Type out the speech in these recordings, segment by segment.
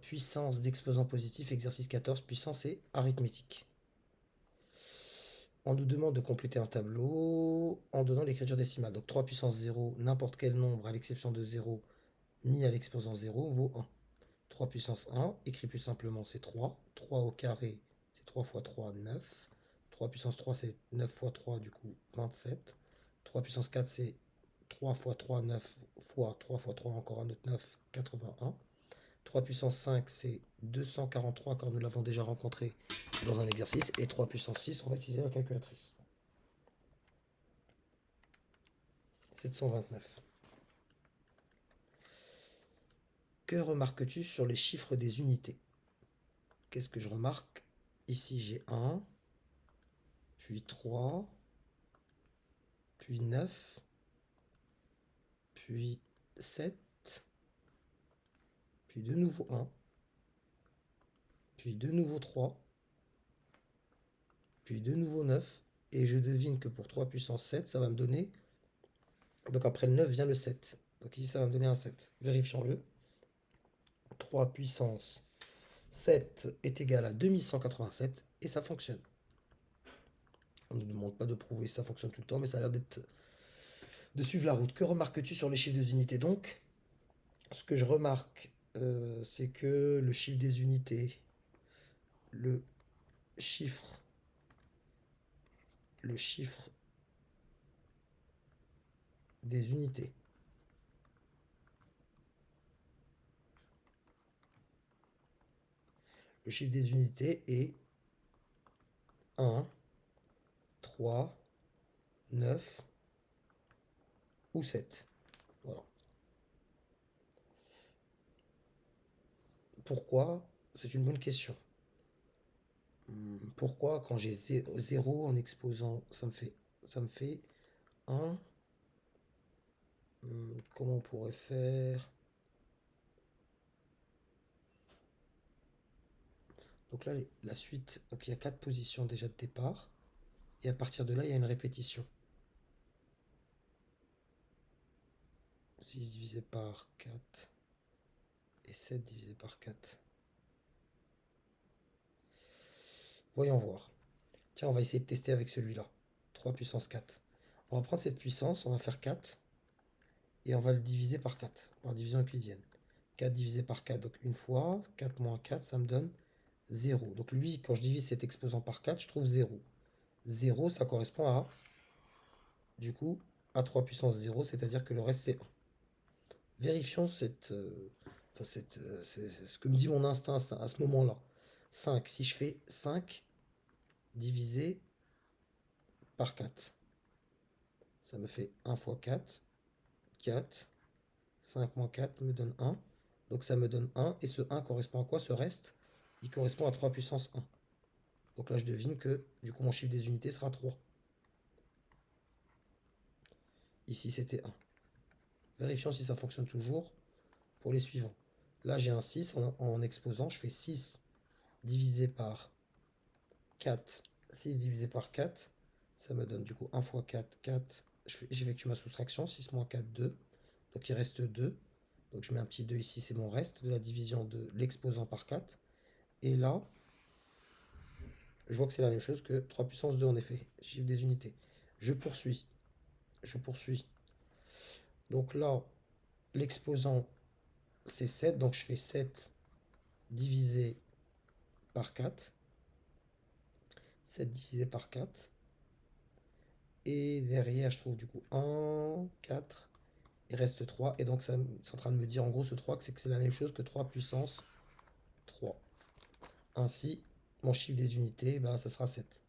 Puissance d'exposant positif, exercice 14, puissance et arithmétique. On nous demande de compléter un tableau en donnant l'écriture décimale. Donc 3 puissance 0, n'importe quel nombre à l'exception de 0 mis à l'exposant 0 vaut 1. 3 puissance 1, écrit plus simplement, c'est 3. 3 au carré, c'est 3 fois 3, 9. 3 puissance 3, c'est 9 fois 3, du coup 27. 3 puissance 4, c'est 3 fois 3, 9 fois 3 fois 3, encore un autre 9, 81. 3 puissance 5, c'est 243, car nous l'avons déjà rencontré dans un exercice. Et 3 puissance 6, on va utiliser la calculatrice. 729. Que remarques-tu sur les chiffres des unités? Qu'est-ce que je remarque? Ici, j'ai 1, puis 3, puis 9, puis 7, puis de nouveau 1, puis de nouveau 3, puis de nouveau 9, et je devine que pour 3 puissance 7, ça va me donner... Donc après le 9 vient le 7. Donc ici, ça va me donner un 7. Vérifions-le. 3 puissance 7 est égal à 2187, et ça fonctionne. On ne nous demande pas de prouver si ça fonctionne tout le temps, mais ça a l'air de suivre la route. Que remarques-tu sur les chiffres des unités donc? Ce que je remarque, c'est que le chiffre des unités, le chiffre des unités, le chiffre des unités est 1, 3, 9 ou 7. Voilà. Pourquoi? C'est une bonne question. Pourquoi quand j'ai 0 en exposant, ça me fait 1? Comment on pourrait faire? Donc là, la suite, donc il y a 4 positions déjà de départ. Et à partir de là, il y a une répétition. 6 divisé par 4 et 7 divisé par 4. Voyons voir. Tiens, on va essayer de tester avec celui-là. 3 puissance 4. On va prendre cette puissance, on va faire 4. Et on va le diviser par 4, par division euclidienne. 4 divisé par 4, donc une fois. 4 moins 4, ça me donne 0. Donc lui, quand je divise cet exposant par 4, je trouve 0. 0, ça correspond à, du coup, à 3 puissance 0, c'est-à-dire que le reste, c'est 1. Vérifions c'est ce que me dit mon instinct à ce moment-là. 5, si je fais 5 divisé par 4, ça me fait 1 fois 4, 4, 5 moins 4 me donne 1, donc ça me donne 1, et ce 1 correspond à quoi? Ce reste, il correspond à 3 puissance 1. Donc là, je devine que, du coup, mon chiffre des unités sera 3. Ici, c'était 1. Vérifions si ça fonctionne toujours pour les suivants. Là, j'ai un 6 en exposant, je fais 6 divisé par 4, 6 divisé par 4, ça me donne du coup 1 fois 4, 4, j'effectue ma soustraction, 6 moins 4, 2, donc il reste 2, donc je mets un petit 2 ici, c'est mon reste de la division de l'exposant par 4, et là, je vois que c'est la même chose que 3 puissance 2 en effet, chiffre des unités. Je poursuis, donc là, l'exposant c'est 7, donc je fais 7 divisé par 4, 7 divisé par 4, et derrière je trouve du coup 1, 4, il reste 3, et donc c'est en train de me dire en gros ce 3 que c'est la même chose que 3 puissance 3. Ainsi, mon chiffre des unités, ben, ça sera 7.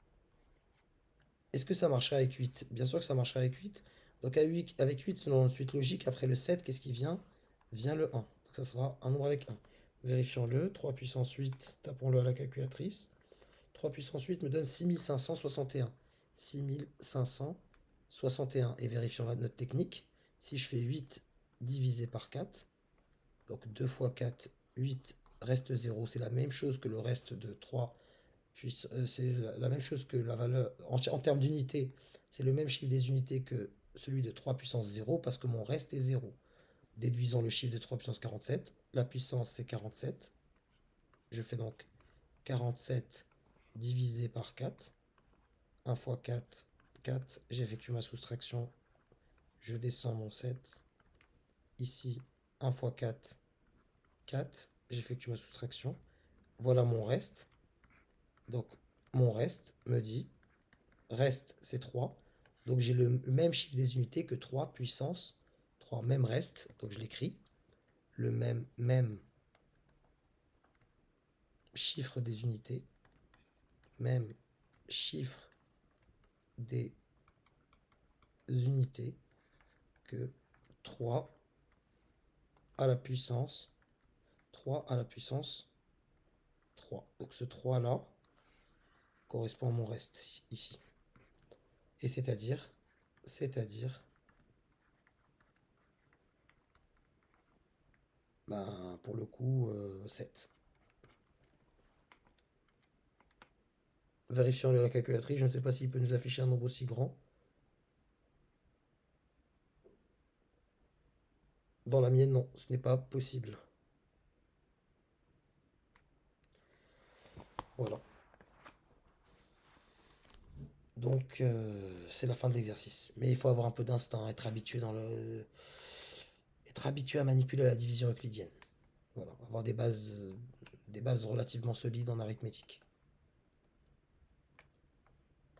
Est-ce que ça marcherait avec 8? Bien sûr que ça marcherait avec 8. Donc avec 8, selon une suite logique, après le 7, qu'est-ce qui vient? Vient le 1. Donc ça sera un nombre avec 1. Vérifions-le. 3 puissance 8, tapons-le à la calculatrice. 3 puissance 8 me donne 6561. 6561. Et vérifions notre technique. Si je fais 8 divisé par 4, donc 2 fois 4, 8 reste 0. C'est la même chose que le reste de 3. C'est la même chose que la valeur, en termes d'unité, c'est le même chiffre des unités que celui de 3 puissance 0, parce que mon reste est 0. Déduisons le chiffre de 3 puissance 47. La puissance, c'est 47. Je fais donc 47 divisé par 4. 1 fois 4, 4. J'effectue ma soustraction. Je descends mon 7. Ici, 1 fois 4, 4. J'effectue ma soustraction. Voilà mon reste. Donc, mon reste me dit, reste, c'est 3. Donc, j'ai le même chiffre des unités que 3 puissance 3, même reste. Donc, je l'écris. Le même chiffre des unités. Même chiffre des unités que 3 à la puissance 3 à la puissance 3. Donc ce 3 là correspond à mon reste ici. Et c'est-à-dire, ben, pour le coup, 7. Vérifions la calculatrice, je ne sais pas s'il peut nous afficher un nombre aussi grand. Dans la mienne, non, ce n'est pas possible. Voilà. Donc, c'est la fin de l'exercice. Mais il faut avoir un peu d'instinct, être habitué être habitué à manipuler la division euclidienne. Voilà, avoir des bases relativement solides en arithmétique.